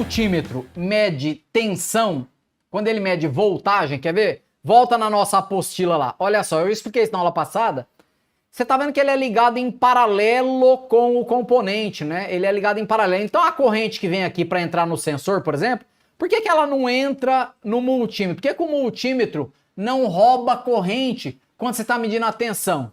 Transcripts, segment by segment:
multímetro mede tensão, quando ele mede voltagem, quer ver? Volta na nossa apostila lá. Olha só, eu expliquei isso na aula passada. Você tá vendo que ele é ligado em paralelo com o componente, né? Ele é ligado em paralelo. Então a corrente que vem aqui para entrar no sensor, por exemplo, por que ela não entra no multímetro? Por que o multímetro não rouba corrente quando você está medindo a tensão?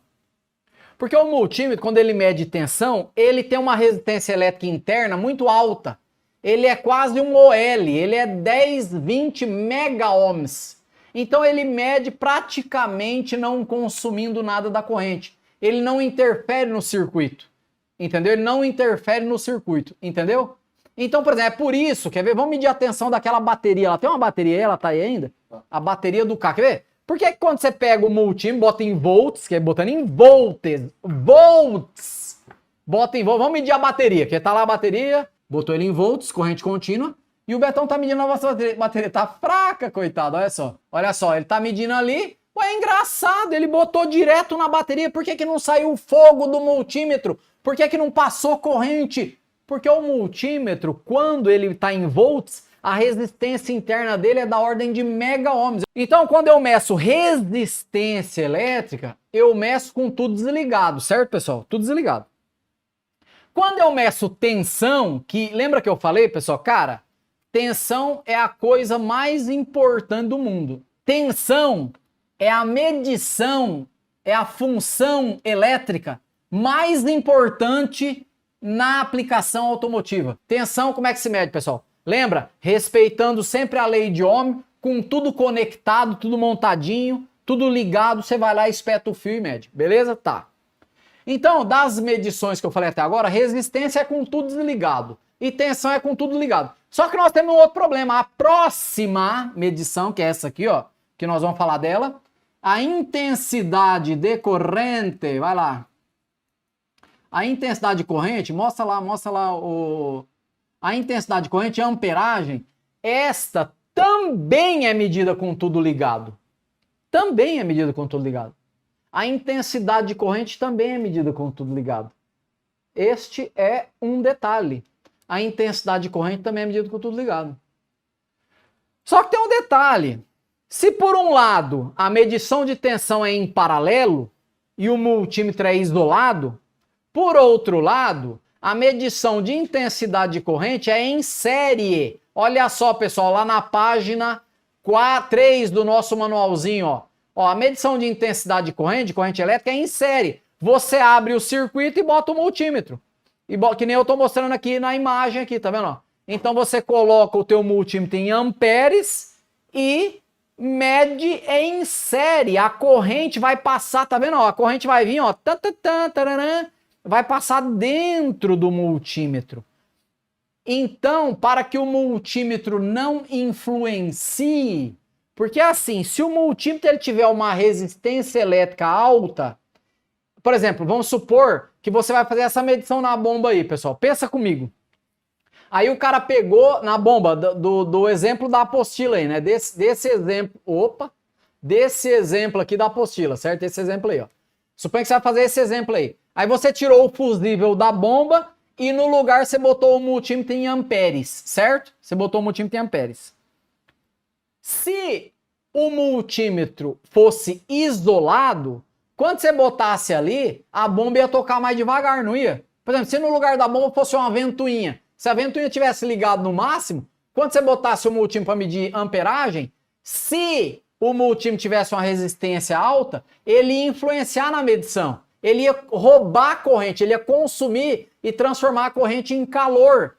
Porque o multímetro, quando ele mede tensão, ele tem uma resistência elétrica interna muito alta. Ele é quase um OL, ele é 10, 20 mega-ohms. Então ele mede praticamente não consumindo nada da corrente. Ele não interfere no circuito, entendeu? Ele não interfere no circuito, entendeu? Então, por exemplo, é por isso, quer ver? Vamos medir a tensão daquela bateria. Ela tem uma bateria aí, ela tá aí ainda? A bateria do carro, quer ver? Por que quando você pega o multímetro, bota em volts, que é botando em volts, bota em volts, vamos medir a bateria, que tá lá a bateria, botou ele em volts, corrente contínua, e o Betão tá medindo a nossa bateria, tá fraca, coitado, olha só, ele tá medindo ali. Ué, é engraçado, ele botou direto na bateria, por que não saiu fogo do multímetro? Por que não passou corrente? Porque o multímetro, quando ele está em volts, a resistência interna dele é da ordem de mega-ohms. Então, quando eu meço resistência elétrica, eu meço com tudo desligado, certo, pessoal? Tudo desligado. Quando eu meço tensão, que lembra que eu falei, pessoal? Cara, tensão é a coisa mais importante do mundo. Tensão é a medição, é a função elétrica mais importante na aplicação automotiva. Tensão, como é que se mede, pessoal? Lembra? Respeitando sempre a lei de Ohm, com tudo conectado, tudo montadinho, tudo ligado, você vai lá, espeta o fio e mede. Beleza? Tá. Então, das medições que eu falei até agora, resistência é com tudo desligado e tensão é com tudo ligado. Só que nós temos um outro problema. A próxima medição, que é essa aqui, ó, que nós vamos falar dela, a intensidade de corrente, vai lá. A intensidade de corrente, mostra lá a intensidade de corrente, a amperagem, esta também é medida com tudo ligado. Também é medida com tudo ligado. A intensidade de corrente também é medida com tudo ligado. Este é um detalhe. A intensidade de corrente também é medida com tudo ligado. Só que tem um detalhe. Se por um lado a medição de tensão é em paralelo e o multímetro é isolado, por outro lado, a medição de intensidade de corrente é em série. Olha só, pessoal, lá na página 3 do nosso manualzinho, ó. Ó, a medição de intensidade de corrente elétrica é em série. Você abre o circuito e bota o multímetro. Que nem eu estou mostrando aqui na imagem aqui, tá vendo? Ó? Então você coloca o teu multímetro em amperes e mede em série. A corrente vai passar, tá vendo? Ó, a corrente vai vir, ó, vai passar dentro do multímetro. Então, para que o multímetro não influencie, porque assim, se o multímetro ele tiver uma resistência elétrica alta, por exemplo, vamos supor que você vai fazer essa medição na bomba aí, pessoal. Pensa comigo. Aí o cara pegou na bomba do exemplo da apostila aí, né? Desse exemplo aqui da apostila, certo? Esse exemplo aí, ó. Suponha que você vai fazer esse exemplo aí. Aí você tirou o fusível da bomba e no lugar você botou o multímetro em amperes, certo? Você botou o multímetro em amperes. Se o multímetro fosse isolado, quando você botasse ali, a bomba ia tocar mais devagar, não ia? Por exemplo, se no lugar da bomba fosse uma ventoinha, se a ventoinha tivesse ligado no máximo, quando você botasse o multímetro para medir amperagem, se o multímetro tivesse uma resistência alta, ele ia influenciar na medição. Ele ia roubar a corrente, ele ia consumir e transformar a corrente em calor.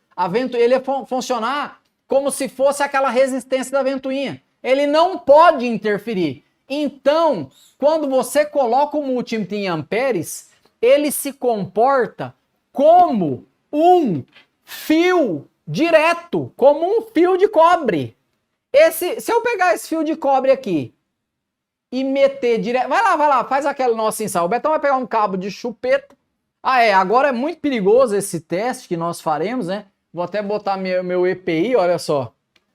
Ele ia funcionar como se fosse aquela resistência da ventoinha. Ele não pode interferir. Então, quando você coloca o multímetro em amperes, ele se comporta como um fio direto, como um fio de cobre. Se eu pegar esse fio de cobre aqui e meter direto... Vai lá, faz aquele nosso ensaio. O Betão vai pegar um cabo de chupeta. Agora é muito perigoso esse teste que nós faremos, né? Vou até botar meu EPI, olha só.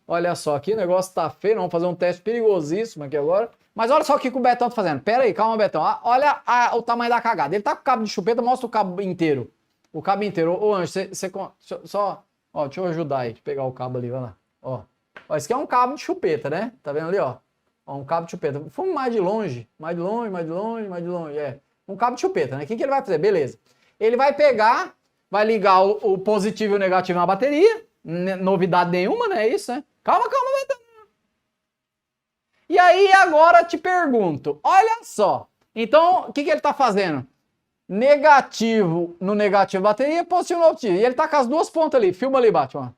Olha só, aqui o negócio tá feio, vamos fazer um teste perigosíssimo aqui agora. Mas olha só o que o Betão tá fazendo. Pera aí, calma, Betão. Olha o tamanho da cagada. Ele tá com o cabo de chupeta, mostra o cabo inteiro. O cabo inteiro. Ô, Anjo, você só Ó, deixa eu ajudar aí, deixa eu pegar o cabo ali, vai lá. Ó, esse aqui é um cabo de chupeta, né? Tá vendo ali, ó? Ó, um cabo de chupeta. Vamos mais de longe, mais de longe, mais de longe, mais de longe, é. Um cabo de chupeta, né? O que ele vai fazer? Beleza. Ele vai pegar, vai ligar o positivo e o negativo na bateria, novidade nenhuma, né? É isso, né? Calma, Betão. E aí, agora te pergunto, olha só. Então, o que ele tá fazendo? Negativo no negativo bateria, positivo no positivo. E ele tá com as duas pontas ali. Filma ali, Batman.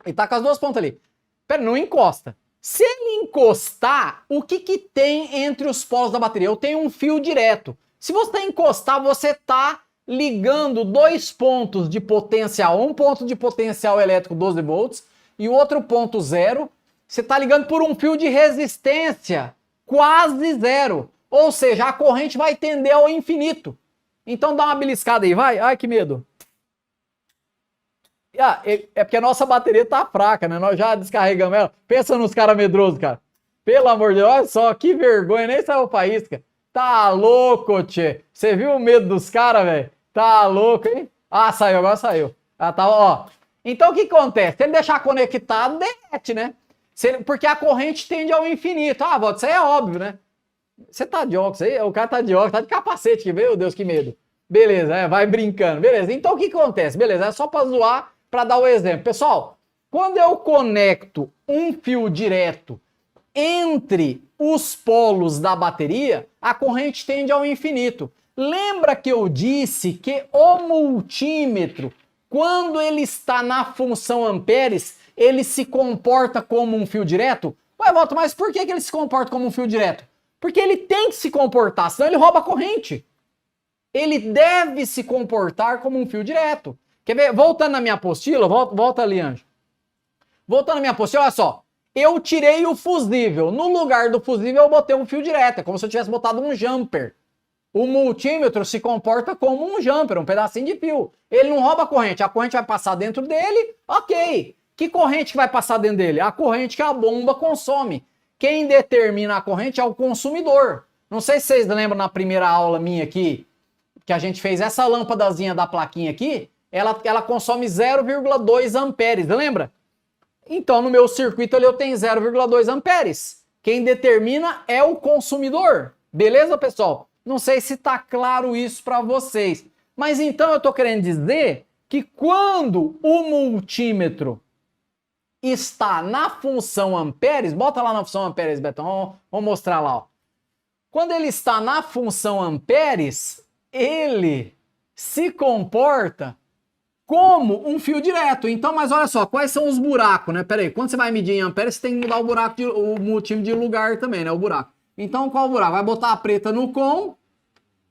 Ele tá com as duas pontas ali. Pera, não encosta. Se ele encostar, o que tem entre os polos da bateria? Eu tenho um fio direto. Se você encostar, você tá ligando dois pontos de potencial. Um ponto de potencial elétrico 12 volts e o outro ponto zero. Você tá ligando por um fio de resistência quase zero. Ou seja, a corrente vai tender ao infinito. Então dá uma beliscada aí, vai. Ai, que medo. É porque a nossa bateria tá fraca, né? Nós já descarregamos ela. Pensa nos caras medrosos, cara. Pelo amor de Deus, olha só, que vergonha. Nem saiu faísca. Tá louco, tchê. Você viu o medo dos caras, velho? Tá louco, hein? Ah, saiu, agora saiu. Ah, tá, ó. Então o que acontece? Se ele deixar conectado, derrete, né? Porque a corrente tende ao infinito. Ah, Walter, isso aí é óbvio, né? Você tá de óculos aí? O cara tá de óculos, tá de capacete, meu Deus, que medo. Beleza, vai brincando. Beleza, então o que acontece? Beleza, é só pra zoar, pra dar o exemplo. Pessoal, quando eu conecto um fio direto entre os polos da bateria, a corrente tende ao infinito. Lembra que eu disse que o multímetro, quando ele está na função amperes, ele se comporta como um fio direto? Ué, Walter, mas por que ele se comporta como um fio direto? Porque ele tem que se comportar, senão ele rouba a corrente. Ele deve se comportar como um fio direto. Quer ver? Voltando na minha apostila, volta ali, Anjo. Voltando na minha apostila, olha só. Eu tirei o fusível. No lugar do fusível, eu botei um fio direto. É como se eu tivesse botado um jumper. O multímetro se comporta como um jumper, um pedacinho de fio. Ele não rouba a corrente vai passar dentro dele, ok. Que corrente que vai passar dentro dele? A corrente que a bomba consome. Quem determina a corrente é o consumidor. Não sei se vocês lembram na primeira aula minha aqui, que a gente fez essa lâmpadazinha da plaquinha aqui, ela consome 0,2 amperes, lembra? Então no meu circuito ali eu tenho 0,2 amperes. Quem determina é o consumidor. Beleza, pessoal? Não sei se tá claro isso para vocês. Mas então eu tô querendo dizer que quando o multímetro está na função amperes, bota lá na função amperes, Betão, vamos mostrar lá, ó. Quando ele está na função amperes, ele se comporta como um fio direto. Então, mas olha só, quais são os buracos, né? Pera aí, quando você vai medir em amperes, você tem que mudar o buraco, o multímetro de lugar também, né? O buraco. Então, qual o buraco? Vai botar a preta no com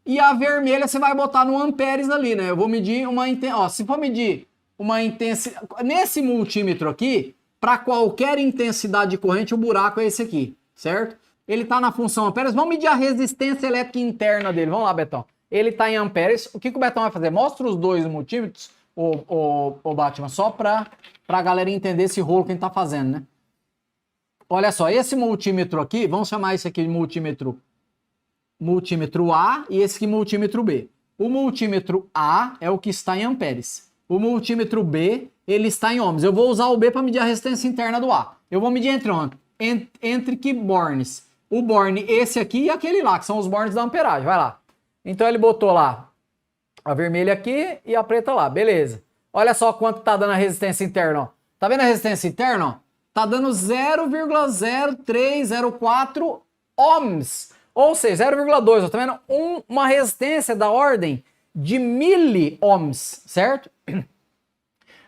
e a vermelha você vai botar no amperes ali, né? Eu vou medir uma intensidade. Ó, se for medir uma intensidade... Nesse multímetro aqui, para qualquer intensidade de corrente, o buraco é esse aqui, certo? Ele está na função amperes. Vamos medir a resistência elétrica interna dele. Vamos lá, Betão. Ele está em amperes. O que o Betão vai fazer? Mostra os dois multímetros, o Batman, só para a galera entender esse rolo que a gente está fazendo, né? Olha só, esse multímetro aqui, vamos chamar esse aqui de multímetro A e esse aqui multímetro B. O multímetro A é o que está em amperes. O multímetro B, ele está em ohms. Eu vou usar o B para medir a resistência interna do A. Eu vou medir entre que bornes? O borne esse aqui e aquele lá, que são os bornes da amperagem. Vai lá. Então ele botou lá a vermelha aqui e a preta lá. Beleza. Olha só quanto tá dando a resistência interna, ó. Tá vendo a resistência interna, ó? Tá dando 0,0304 ohms. Ou seja, 0,2. Ó, tá vendo? Uma resistência da ordem de miliohms, certo?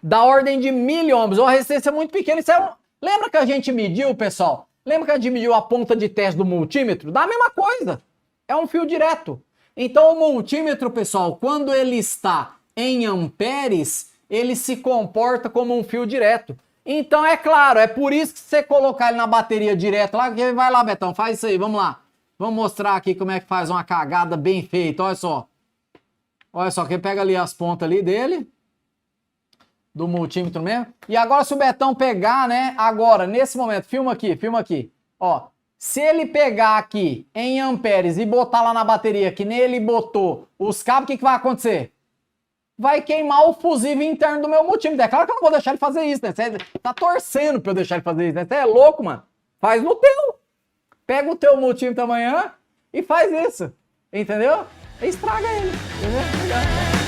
Da ordem de miliohms. Uma resistência muito pequena. Isso é Lembra que a gente mediu, pessoal? Lembra que a gente mediu a ponta de teste do multímetro? Dá a mesma coisa. É um fio direto. Então o multímetro, pessoal, quando ele está em amperes, ele se comporta como um fio direto. Então é claro, é por isso que você colocar ele na bateria direto lá, que vai lá, Betão, faz isso aí, vamos lá. Vamos mostrar aqui como é que faz uma cagada bem feita, olha só. Olha só, quem pega ali as pontas ali dele, do multímetro mesmo. E agora se o Betão pegar, né, agora, nesse momento, filma aqui, ó. Se ele pegar aqui em amperes e botar lá na bateria, que nele botou os cabos, o que vai acontecer? vai queimar o fusível interno do meu multímetro. É claro que eu não vou deixar ele fazer isso, né? Você tá torcendo pra eu deixar ele fazer isso, né? Você é louco, mano. Faz no teu. Pega o teu multímetro amanhã e faz isso. Entendeu? E estraga ele. Entendeu?